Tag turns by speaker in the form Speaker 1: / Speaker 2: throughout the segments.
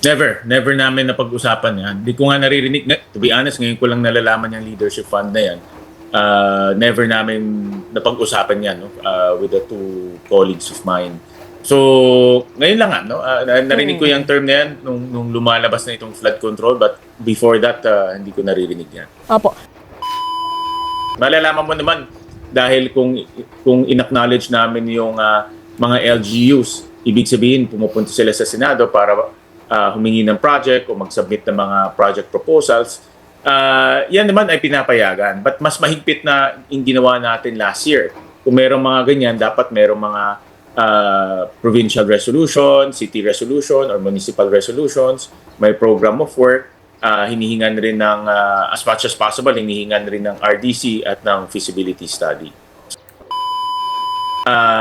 Speaker 1: Never namin napag-usapan yan. Hindi ko nga naririnig, to be honest, ngayon ko lang nalalaman yung leadership fund na yan. Never namin napag-usapan yan, no? With the two colleagues of mine. So, ngayon lang nga, no? Narinig ko yung term na yan nung lumalabas na itong flood control, but before that, hindi ko naririnig yan.
Speaker 2: Opo.
Speaker 1: Malalaman mo naman dahil kung in-acknowledge namin yung mga LGUs, ibig sabihin pumupunta sila sa Senado para humingi ng project o mag-submit ng mga project proposals. Yan naman ay pinapayagan. But mas mahigpit na yung ginawa natin last year. Kung merong mga ganyan, dapat merong mga provincial resolution, city resolution, or municipal resolutions, may program of work, hinihingan rin ng, as much as possible, hinihingan rin ng RDC at ng feasibility study.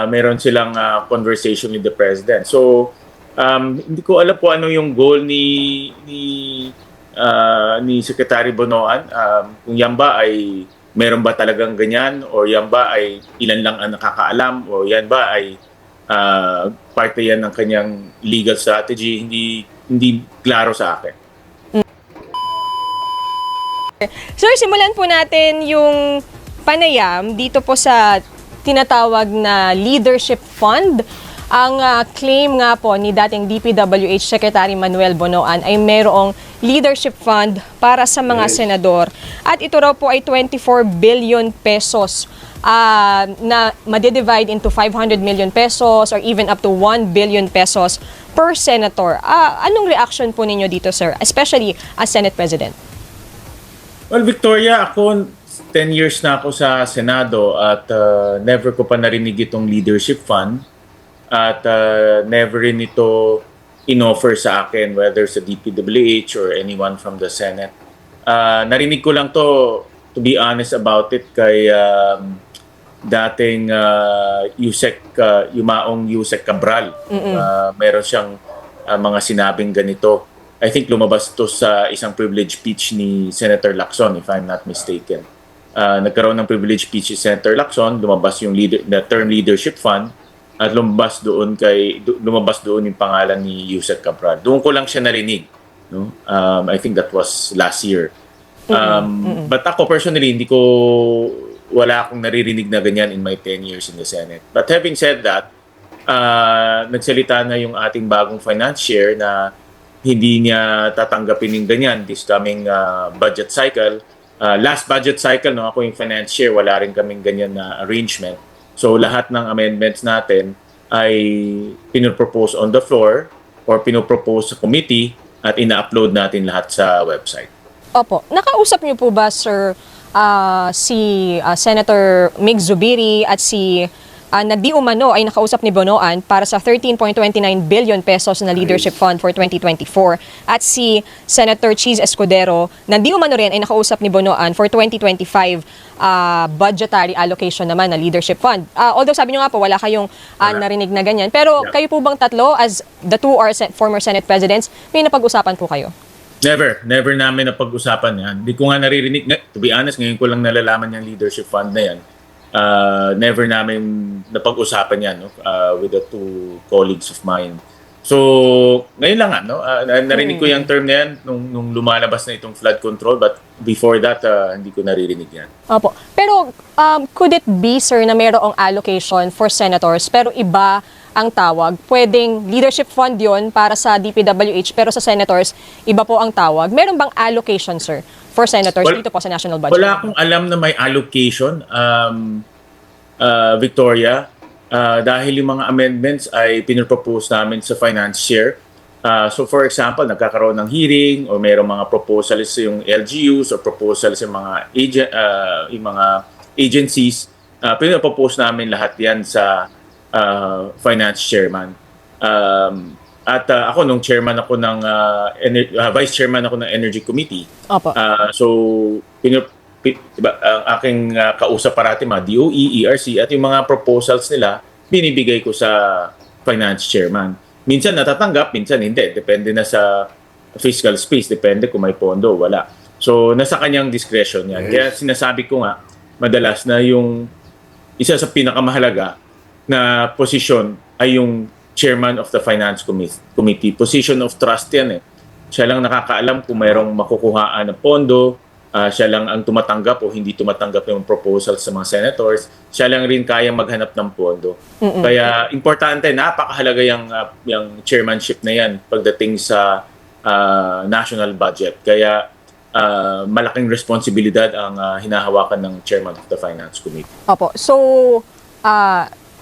Speaker 1: Meron silang conversation with the President. So, hindi ko alam po ano yung goal ni Secretary Bonoan. Kung yan ba ay meron ba talagang ganyan, o yan ba ay ilan lang ang nakakaalam, o yan ba ay parte yan ng kanyang legal strategy, hindi klaro sa akin.
Speaker 2: Sir, simulan po natin yung panayam dito po sa tinatawag na Leadership Fund. Ang claim nga po ni dating DPWH Secretary Manuel Bonoan ay mayroong leadership fund para sa mga senador. At ito raw po ay 24 billion pesos na madidivide into 500 million pesos or even up to 1 billion pesos per senator. Anong reaction po ninyo dito, sir? Especially as Senate President.
Speaker 1: Well, Victoria, ako 10 years na ako sa Senado at never ko pa narinig itong leadership fund. At never rin ito in-offer sa akin, whether sa DPWH or anyone from the Senate. Narinig ko lang to be honest about it, kay dating yumaong Yusek Cabral. Meron siyang mga sinabing ganito. I think lumabas to sa isang privilege speech ni Senator Lacson, if I'm not mistaken. Nagkaroon ng privilege speech si Senator Lacson, lumabas yung the term leadership fund, at lumabas doon yung pangalan ni Yusek Cabral. Doon ko lang siya narinig, no? I think that was last year. But ako personally, wala akong naririnig na ganyan in my 10 years in the Senate. But having said that, nagsalita na yung ating bagong finance chair na hindi niya tatanggapin yung ganyan this coming budget cycle. Last budget cycle, no, ako yung finance chair, wala rin kaming ganyan na arrangement. So lahat ng amendments natin ay pinopropose on the floor or pinopropose sa committee at ina-upload natin lahat sa website.
Speaker 2: Opo. Nakausap niyo po ba, sir, si Senator Mig Zubiri at si na di umano ay nakausap ni Bonoan para sa 13.29 billion pesos na leadership fund for 2024 at si Senator Cheese Escudero na di umano rin ay nakausap ni Bonoan for 2025 budgetary allocation naman na leadership fund. Although sabi niyo nga po wala kayong narinig na ganyan, pero kayo po bang tatlo as the two are former Senate presidents, may napag-usapan po kayo?
Speaker 1: Never namin napag-usapan yan. Hindi ko nga naririnig, to be honest, ngayon ko lang nalalaman yung leadership fund na yan. Never namin napag-usapan yan, no? With the two colleagues of mine. So, ngayon lang nga, no? Narinig ko yung term na yan nung lumalabas na itong flood control, but before that, hindi ko naririnig yan.
Speaker 2: Opo. Pero could it be, sir, na mayroong allocation for senators pero iba ang tawag? Pwedeng leadership fund yon para sa DPWH pero sa senators, iba po ang tawag. Meron bang allocation, sir, for senators dito po sa national budget?
Speaker 1: Wala akong alam na may allocation, Victoria, dahil yung mga amendments ay pinropose namin sa finance chair. So for example, nagkakaroon ng hearing o mayroong mga proposals yung LGUs o proposals yung mga agencies, pinropose namin lahat yan sa finance chairman. At ako nung chairman ako ng vice chairman ako ng Energy Committee.
Speaker 2: Opo.
Speaker 1: So diba, ang aking kausap parati mga DOE, ERC at yung mga proposals nila binibigay ko sa finance chairman. Minsan natatanggap, minsan hindi. Depende na sa fiscal space, depende kung may pondo o wala. So nasa kanyang discretion yan. Kaya sinasabi ko nga madalas na yung isa sa pinakamahalaga na posisyon ay yung chairman of the finance committee. Position of trust yan eh. siya lang nakakaalam kung mayroong makukuhaan ng pondo, siya lang ang tumatanggap o hindi tumatanggap ng proposal sa mga senators, siya lang rin kaya maghanap ng pondo. Kaya importante, napakahalaga yung chairmanship na yan pagdating sa national budget. Kaya malaking responsibilidad ang hinahawakan ng chairman of the Finance Committee.
Speaker 2: Opo. So,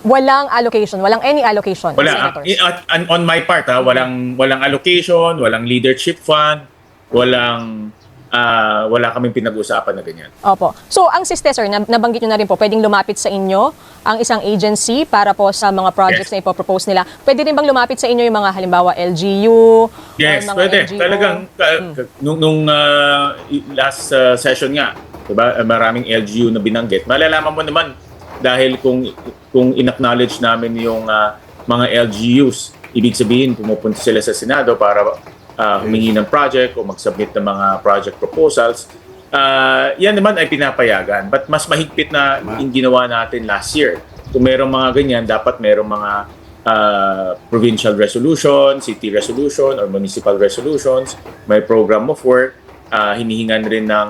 Speaker 2: walang allocation, walang any allocation ng
Speaker 1: Wala.
Speaker 2: senators?
Speaker 1: On my part, walang allocation, walang leadership fund, wala kaming pinag-usapan na ganyan.
Speaker 2: Opo. So, ang SISTE, sir, nabanggit nyo na rin po, pwedeng lumapit sa inyo ang isang agency para po sa mga projects
Speaker 1: Yes.
Speaker 2: na ipopropose nila. Pwede rin bang lumapit sa inyo yung mga halimbawa LGU?
Speaker 1: Yes,
Speaker 2: or mga
Speaker 1: pwede.
Speaker 2: NGO?
Speaker 1: Talagang, nung last session nga, diba, maraming LGU na binanggit. Malalaman mo naman dahil kung in-acknowledge namin yung mga LGUs, ibig sabihin pumupunta sila sa Senado para humingi ng project o mag-submit ng mga project proposals. Yan naman ay pinapayagan. But mas mahigpit na yung ginawa natin last year. Kung merong mga ganyan, dapat merong mga provincial resolution, city resolution, or municipal resolutions. May program of work. Hinihingan rin ng,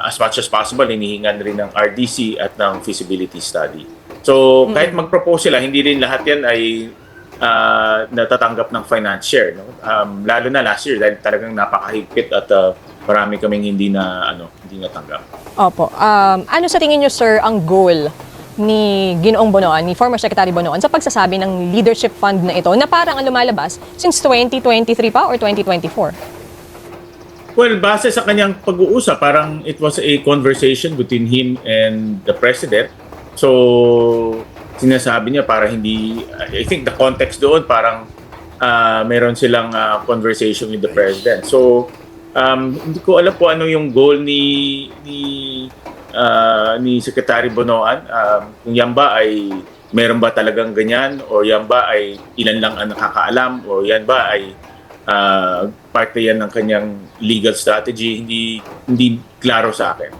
Speaker 1: as much as possible, hinihingan rin ng RDC at ng feasibility study. So, kahit mag-propose sila, hindi rin lahat yan ay natatanggap ng finance share, no? Lalo na last year dahil talagang napakahigpit at marami kaming hindi natanggap.
Speaker 2: Opo. Ano sa tingin nyo, sir, ang goal ni Ginoong Bonoan, ni former Secretary Bonoan, sa pagsasabi ng leadership fund na ito na parang ang lumalabas since 2023 pa or 2024?
Speaker 1: Well, base sa kanyang pag-uusap, parang it was a conversation between him and the President. So, sinasabi niya para hindi, I think the context doon parang meron silang conversation with the President. So, hindi ko alam po ano yung goal ni Secretary Bonoan. Kung yan ba ay meron ba talagang ganyan o yan ba ay ilan lang ang nakakaalam o yan ba ay parte yan ng kanyang legal strategy, hindi klaro sa akin.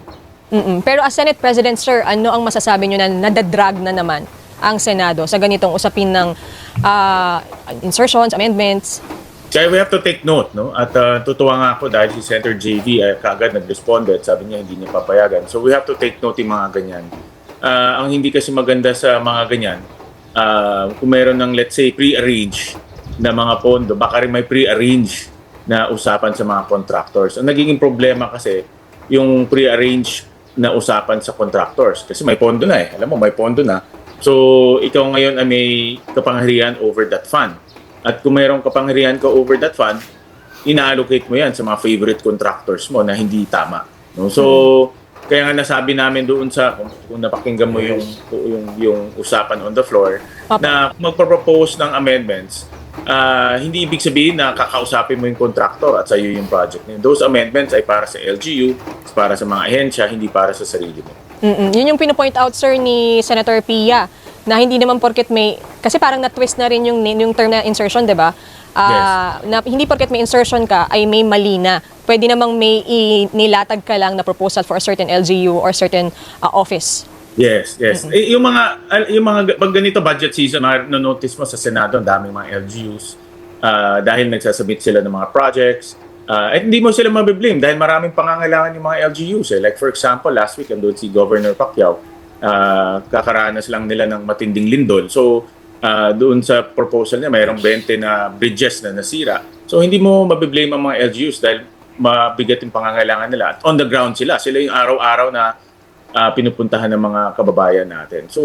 Speaker 2: Pero as Senate President, sir, ano ang masasabi nyo na nadadrag na naman ang Senado sa ganitong usapin ng insertions, amendments?
Speaker 1: Kaya we have to take note, no? At tutuwa nga ako dahil si Senator JV ay kaagad nag-responde at sabi niya hindi niya papayagan. So we have to take note yung mga ganyan. Ang hindi kasi maganda sa mga ganyan, kung meron ng let's say pre-arrange na mga pondo, baka rin may pre-arrange na usapan sa mga contractors. Ang nagiging problema kasi yung pre-arrange na usapan sa contractors kasi may pondo na eh. Alam mo, may pondo na. So, ikaw ngayon ay may kapangyarihan over that fund. At kung mayroong kapangyarihan ka over that fund, ina-allocate mo yan sa mga favorite contractors mo na hindi tama. No? So, kaya nga nasabi namin doon sa, kung napakinggan mo yung usapan on the floor, na magpropose ng amendments, hindi ibig sabihin na kakausapin mo yung contractor at sa'yo yung project. Those amendments ay para sa LGU, para sa mga ahensya, hindi para sa sarili mo.
Speaker 2: Yun yung pinopoint out, sir, ni Senator Pia, na hindi naman porket may, kasi parang na-twist na rin yung term na insertion, di ba?
Speaker 1: Yes.
Speaker 2: Na hindi porket may insertion ka ay may mali na. Pwede namang may nilatag ka lang na proposal for a certain LGU or certain office.
Speaker 1: Yes. Yung mga pag ganito budget season, na-notice mo sa Senado, ang daming mga LGUs dahil nagsasubmit sila ng mga projects. At hindi mo sila mabiblame dahil maraming pangangailangan yung mga LGUs. Like for example, last week andun si Governor Pacquiao, kakaranas lang nila ng matinding lindol. So, doon sa proposal niya, mayroong 20 na bridges na nasira. So, hindi mo mabiblame ang mga LGUs dahil mabigat yung pangangailangan nila. At on the ground sila yung araw-araw na pinupuntahan ng mga kababayan natin. So,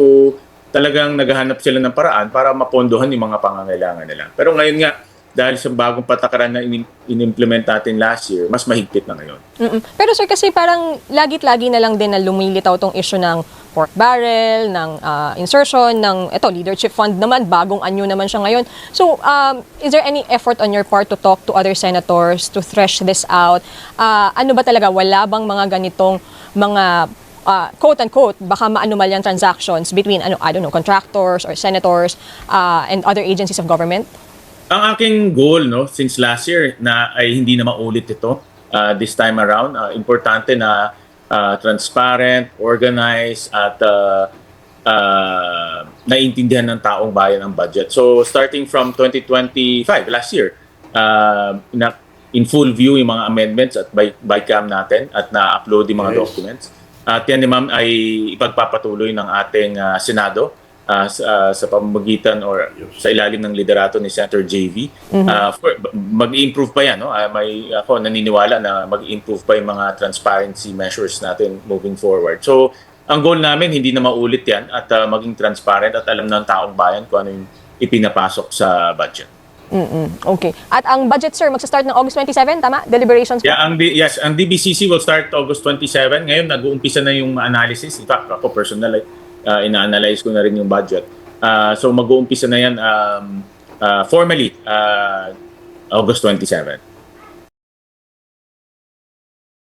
Speaker 1: talagang naghahanap sila ng paraan para mapondohan yung mga pangangailangan nila. Pero ngayon nga, dahil sa bagong patakaran na in-implement natin last year, mas mahigpit na ngayon.
Speaker 2: Pero sir, kasi parang lagi na lang din na lumilitaw tong issue ng pork barrel, ng insertion, ng leadership fund naman, bagong anyo naman siya ngayon. So, is there any effort on your part to talk to other senators to thresh this out? Ano ba talaga, wala bang mga ganitong mga quote-unquote, baka maanumalyang transactions between, contractors or senators and other agencies of government?
Speaker 1: Ang aking goal, since last year, na ay hindi na maulit ito this time around, importante na transparent, organized, at naiintindihan ng taong bayan ang budget. So, starting from 2025, last year, in full view yung mga amendments at by cam natin at na-upload yung mga documents. At yan ni ma'am ay ipagpapatuloy ng ating Senado sa pamamagitan or sa ilalim ng liderato ni Senator JV. Mag-improve pa yan. No? Ako naniniwala na mag-improve pa yung mga transparency measures natin moving forward. So, ang goal namin, hindi na maulit yan at maging transparent at alam ng taong bayan kung ano yung ipinapasok sa budget.
Speaker 2: Okay. At ang budget, sir, magsa-start ng August 27, tama? Deliberations po?
Speaker 1: Yeah, ang DBCC will start August 27. Ngayon, nag-uumpisa na yung analysis. In fact, ako personal, ina-analyze ko na rin yung budget. So, mag-uumpisa na yan formally August 27.